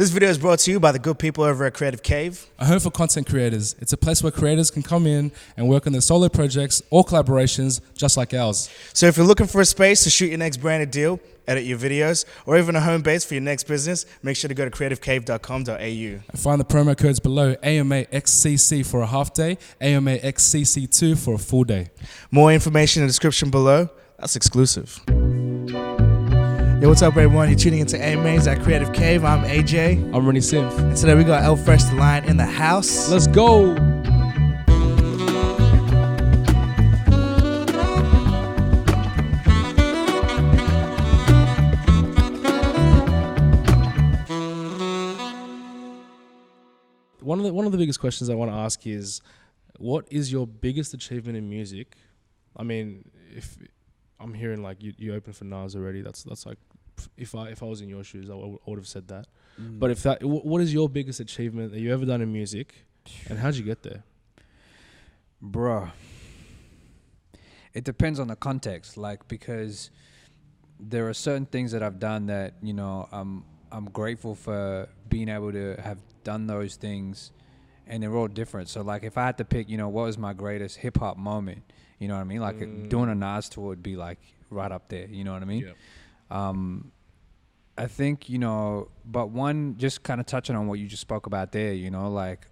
This video is brought to you by the good people over at Creative Cave. A home for content creators. It's a place where creators can come in and work on their solo projects or collaborations just like ours. So if you're looking for a space to shoot your next branded deal, edit your videos, or even a home base for your next business, make sure to go to creativecave.com.au. And find the promo codes below: AMAXCC for a half day, AMAXCC2 for a full day. More information in the description below. That's exclusive. Yo, what's up, everyone? You're tuning into AMAs at Creative Cave. I'm AJ. I'm RENNY SYMF. And today we got El Fresh the Lion in the house. Let's go! One of the biggest questions I want to ask is, what is your biggest achievement in music? I mean, if I'm hearing like you opened for Nas already, that's like, if I was in your shoes, I would have said that. But what is your biggest achievement that you ever done in music, and how'd you get there? Bruh, it depends on the context, like, because there are certain things that I've done that, you know, I'm grateful for being able to have done those things, and they're all different. So like, if I had to pick, you know, what was my greatest hip hop moment, you know what I mean? Like doing a Nas tour would be like right up there, you know what I mean? Yep. I think, you know, but one, just kind of touching on what you just spoke about there, you know, like,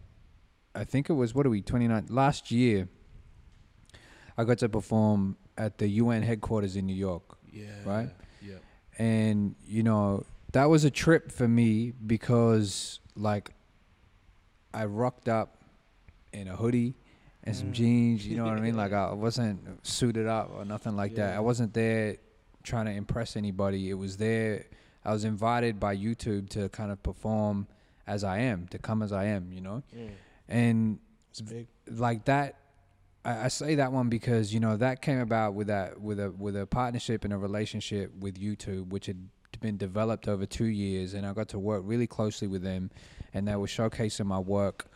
I think it was, 29, last year, I got to perform at the UN headquarters in New York, right? Yeah. And, you know, that was a trip for me because, like, I rocked up in a hoodie and some jeans, you know what I mean? Like, I wasn't suited up or nothing like that. I wasn't there trying to impress anybody. It was there. I was invited by YouTube to kind of perform as I am, to come as I am, you know? And It's big. like that, I say that one because, you know, that came about with a partnership and a relationship with YouTube, which had been developed over 2 years, and I got to work really closely with them, and they were showcasing my work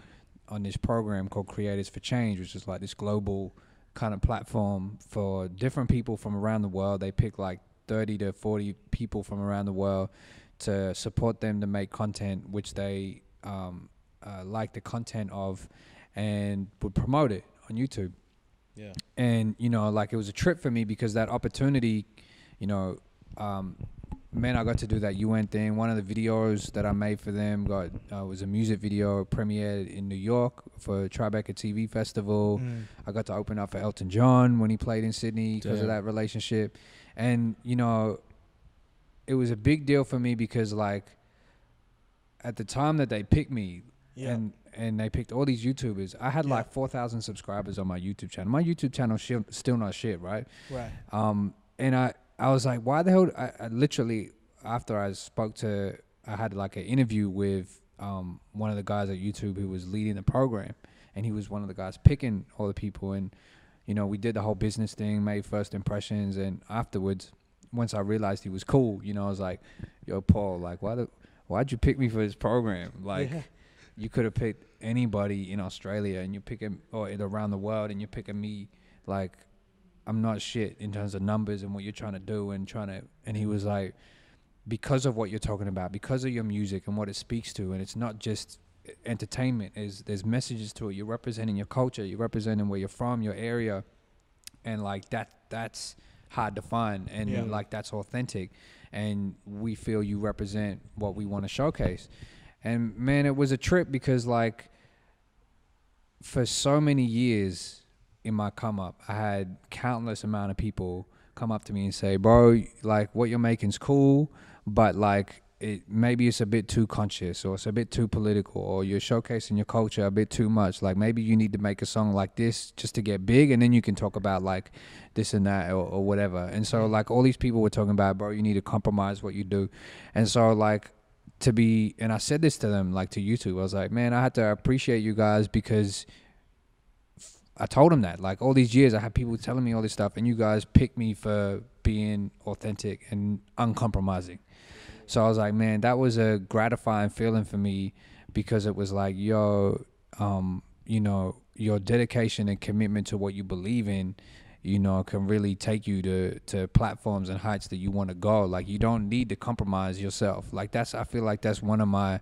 on this program called Creators for Change, which is like this global kind of platform for different people from around the world. They pick like 30 to 40 people from around the world to support them to make content which they like the content of, and would promote it on YouTube. Yeah. And, you know, like, it was a trip for me because that opportunity, you know, man, I got to do that UN thing. One of the videos that I made for them was a music video premiered in New York for Tribeca TV Festival. I got to open up for Elton John when he played in Sydney because of that relationship. And, you know, it was a big deal for me because, like, at the time that they picked me, and they picked all these YouTubers, I had like 4,000 subscribers on my YouTube channel. My YouTube channel still not shit, right? Right. And I was like, why the hell? I literally, after I had like an interview with one of the guys at YouTube who was leading the program, and he was one of the guys picking all the people. And, you know, we did the whole business thing, made first impressions, and afterwards, once I realized he was cool, you know, I was like, yo, Paul, like, why'd you pick me for this program? Like, you could have picked anybody in Australia, and you pick him, or around the world, and you're picking me. Like, I'm not shit in terms of numbers and what you're trying to do and he was like, because of what you're talking about, because of your music and what it speaks to, and it's not just entertainment, there's messages to it. You're representing your culture, you're representing where you're from, your area, and like that's hard to find, and like, that's authentic, and we feel you represent what we want to showcase. And man, it was a trip because, like, for so many years in my come up, I had countless amount of people come up to me and say, bro, like, what you're making's cool, but like, maybe it's a bit too conscious, or it's a bit too political, or you're showcasing your culture a bit too much. Like, maybe you need to make a song like this just to get big, and then you can talk about like this and that, or whatever. And so, like, all these people were talking about, bro, you need to compromise what you do. And so, like, and I said this to them, like, to YouTube, I was like, man, I had to appreciate you guys, because I told them that, like, all these years I had people telling me all this stuff, and you guys picked me for being authentic and uncompromising. So I was like, man, that was a gratifying feeling for me, because it was like, yo, you know, your dedication and commitment to what you believe in you know, can really take you to platforms and heights that you want to go. Like, you don't need to compromise yourself. Like, I feel like that's one of my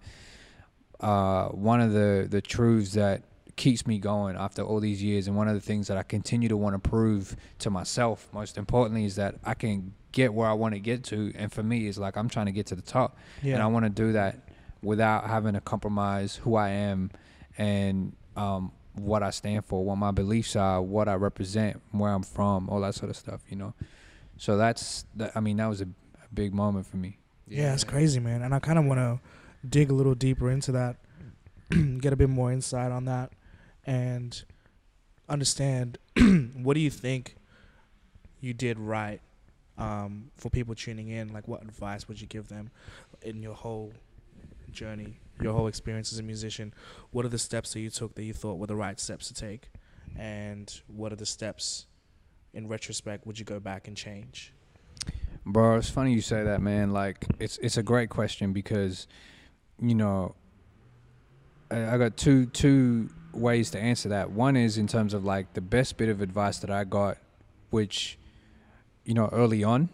one of the truths that keeps me going after all these years, and one of the things that I continue to want to prove to myself, most importantly, is that I can get where I want to get to. And for me, it's like I'm trying to get to the top, and I want to do that without having to compromise who I am and what I stand for, what my beliefs are, what I represent, where I'm from, all that sort of stuff, you know. So I mean, that was a big moment for me. Yeah, it's crazy, man. And I kind of want to dig a little deeper into that, get a bit more insight on that, and understand what do you think you did right for people tuning in? Like, what advice would you give them in your whole journey, your whole experience as a musician? What are the steps that you took that you thought were the right steps to take? And what are the steps, in retrospect, would you go back and change? Bro, it's funny you say that, man. Like, it's a great question because, you know, I got two ways to answer that. One is in terms of like the best bit of advice that I got, which, you know, early on,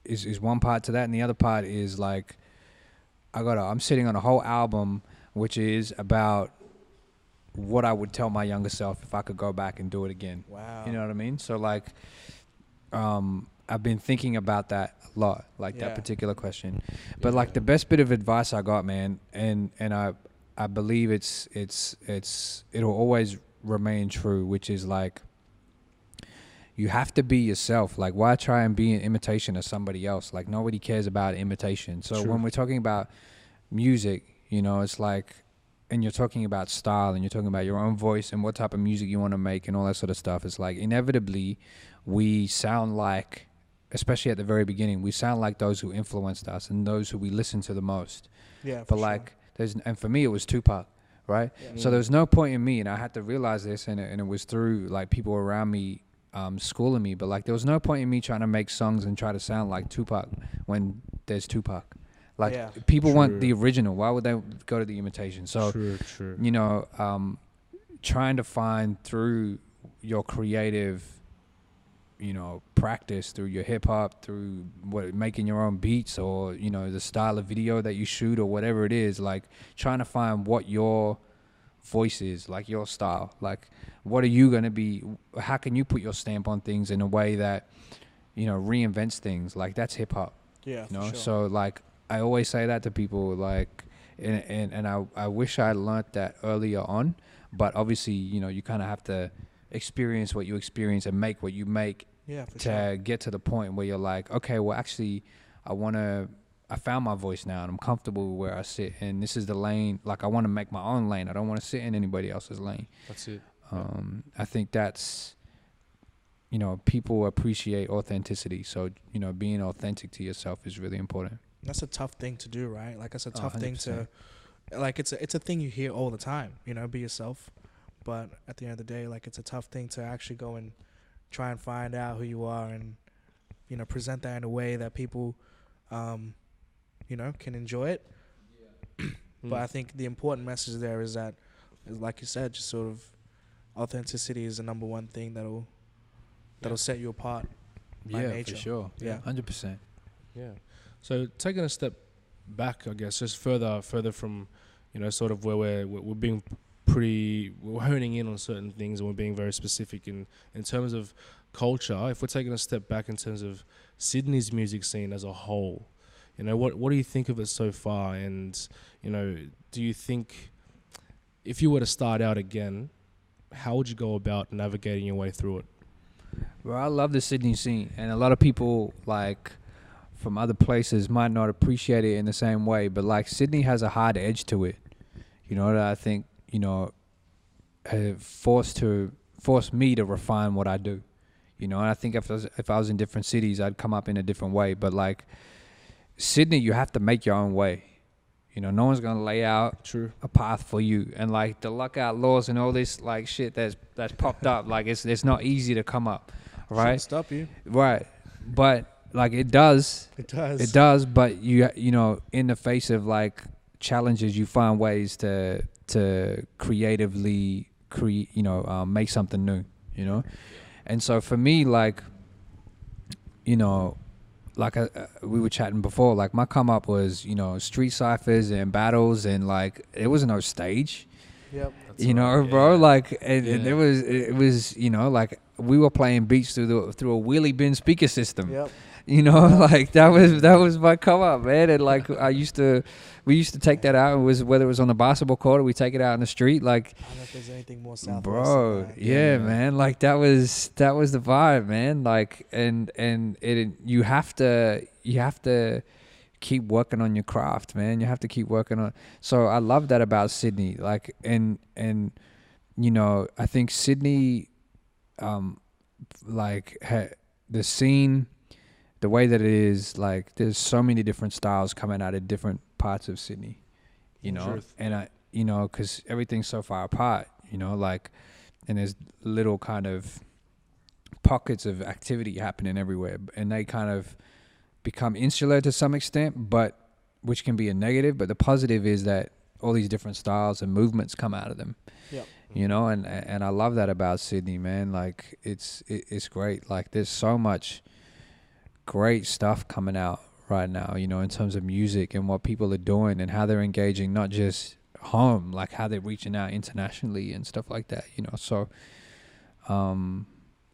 is one part to that, and the other part is like I'm sitting on a whole album which is about what I would tell my younger self if I could go back and do it again. Wow. You know what I mean? So like, I've been thinking about that a lot, like that particular question. But like the best bit of advice I got, man, and I believe it'll always remain true, which is like, you have to be yourself. Like, why try and be an imitation of somebody else? Like, nobody cares about imitation. So when we're talking about music, you know, it's like, and you're talking about style, and you're talking about your own voice and what type of music you want to make and all that sort of stuff. It's like, inevitably, we sound like, especially at the very beginning, we sound like those who influenced us and those who we listen to the most. Yeah, but like, and for me, it was Tupac, right? Yeah. So there was no point in me, and I had to realize this, and it was through like people around me schooling me, but like there was no point in me trying to make songs and try to sound like Tupac when there's Tupac. Like, people want the original. Why would they go to the imitation? So, you know, trying to find through your creative, you know, practice, through your hip hop, through making your own beats, or, you know, the style of video that you shoot, or whatever it is, like trying to find what your voice is, like your style. Like, what are you going to be? How can you put your stamp on things in a way that, you know, reinvents things? Like, that's hip hop. Yeah. You know, so like, I always say that to people, like, and I wish I learned that earlier on, but obviously, you know, you kind of have to experience what you experience and make what you make to get to the point where you're like, okay, well, actually, I found my voice now, and I'm comfortable where I sit, and this is the lane. Like, I want to make my own lane. I don't want to sit in anybody else's lane. That's it. I think that's, you know, people appreciate authenticity. So, you know, being authentic to yourself is really important. That's a tough thing to do, right? Like, it's a tough thing to, like, it's a thing you hear all the time, you know, be yourself. But at the end of the day, like, it's a tough thing to actually go and try and find out who you are, and, you know, present that in a way that people, you know, can enjoy it. But I think the important message there is that, like you said, just sort of authenticity is the number one thing that'll set you apart. By nature. For sure. Yeah, 100%. Yeah. So taking a step back, I guess, just further from, you know, sort of where we're being we're honing in on certain things, and we're being very specific in terms of culture. If we're taking a step back in terms of Sydney's music scene as a whole, you know, what do you think of it so far? And, you know, do you think if you were to start out again, how would you go about navigating your way through it? Well, I love the Sydney scene, and a lot of people, like, from other places might not appreciate it in the same way, but like, Sydney has a hard edge to it, you know, that I think, you know, forced me to refine what I do, you know. And I think if I was in different cities, I'd come up in a different way. But like, Sydney, you have to make your own way. You know, no one's gonna lay out a path for you. And like the Luck Outlaws and all this like shit that's popped up, like it's not easy to come up, right? Shouldn't stop you, right? But like, it does. But you know, in the face of like challenges, you find ways to creatively make something new. you know. And so for me, like, you know, like we were chatting before, like my come up was, you know, street ciphers and battles, and like there was no stage. Yep. That's You know, right, bro, yeah. like, and Yeah. it was, you know, like we were playing beats through a wheelie bin speaker system. Yep. You know, like that was my come up, man. And like we used to take that out. It was whether it was on the basketball court or we take it out in the street, like, I don't know if there's anything more southwest bro, than that. yeah, man. Like that was the vibe, man. Like, and you have to keep working on your craft, man. You have to keep working on. So I love that about Sydney. Like, and you know, I think Sydney, like the scene, the way that it is, like there's so many different styles coming out of different parts of Sydney, you know. Truth. And I, you know, because everything's so far apart, you know, like, and there's little kind of pockets of activity happening everywhere, and they kind of become insular to some extent, but which can be a negative. But the positive is that all these different styles and movements come out of them. Yep. You know, and I love that about Sydney, man. Like it's great. Like there's so much great stuff coming out right now, you know, in terms of music and what people are doing and how they're engaging, not just home, like how they're reaching out internationally and stuff like that, you know. So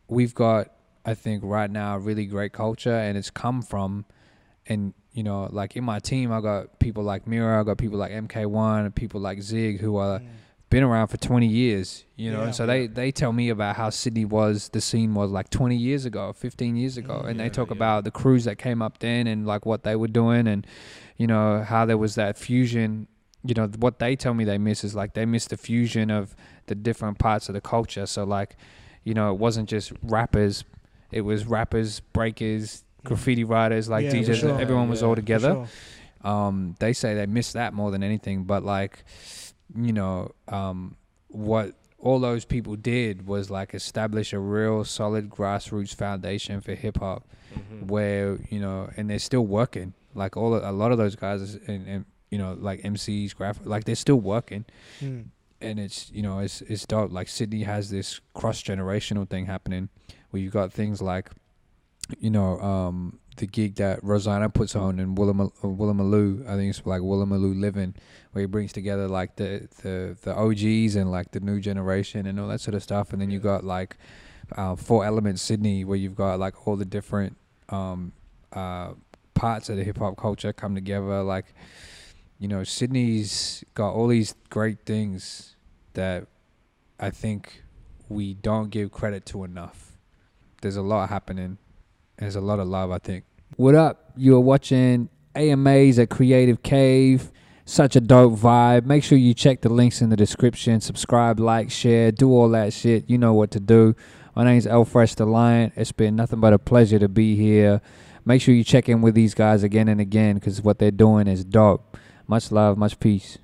we've got, I think right now, a really great culture, and it's come from, and you know, like in my team I got people like Mira, I got people like MK1, people like Zig, who are been around for 20 years, you know. Yeah. And so they tell me about how Sydney was, the scene was like 20 years ago, 15 years ago. And they talk about the crews that came up then and like what they were doing, and, you know, how there was that fusion. You know, what they tell me they miss is like they miss the fusion of the different parts of the culture. So like, you know, it wasn't just rappers, it was rappers, breakers, graffiti writers, like Yeah, for DJs, sure. everyone was all For together. sure. They say they miss that more than anything, but like, you know, what all those people did was like establish a real solid grassroots foundation for hip hop, where, you know, and they're still working. Like a lot of those guys and you know, like MCs, like they're still working, and it's, you know, it's dope. Like Sydney has this cross generational thing happening, where you got things like, you know, the gig that Rosanna puts on in Woolloomooloo, I think it's like Woolloomooloo Living, where he brings together like the OGs and like the new generation and all that sort of stuff. And then you got like 4 Elements Sydney, where you've got like all the different parts of the hip hop culture come together. Like, you know, Sydney's got all these great things that I think we don't give credit to enough. There's a lot happening. There's a lot of love, I think. What up? You're watching AMAs at Creative Cave. Such a dope vibe. Make sure you check the links in the description. Subscribe, like, share, do all that shit. You know what to do. My name's El Fresh the Lion. It's been nothing but a pleasure to be here. Make sure you check in with these guys again and again, because what they're doing is dope. Much love, much peace.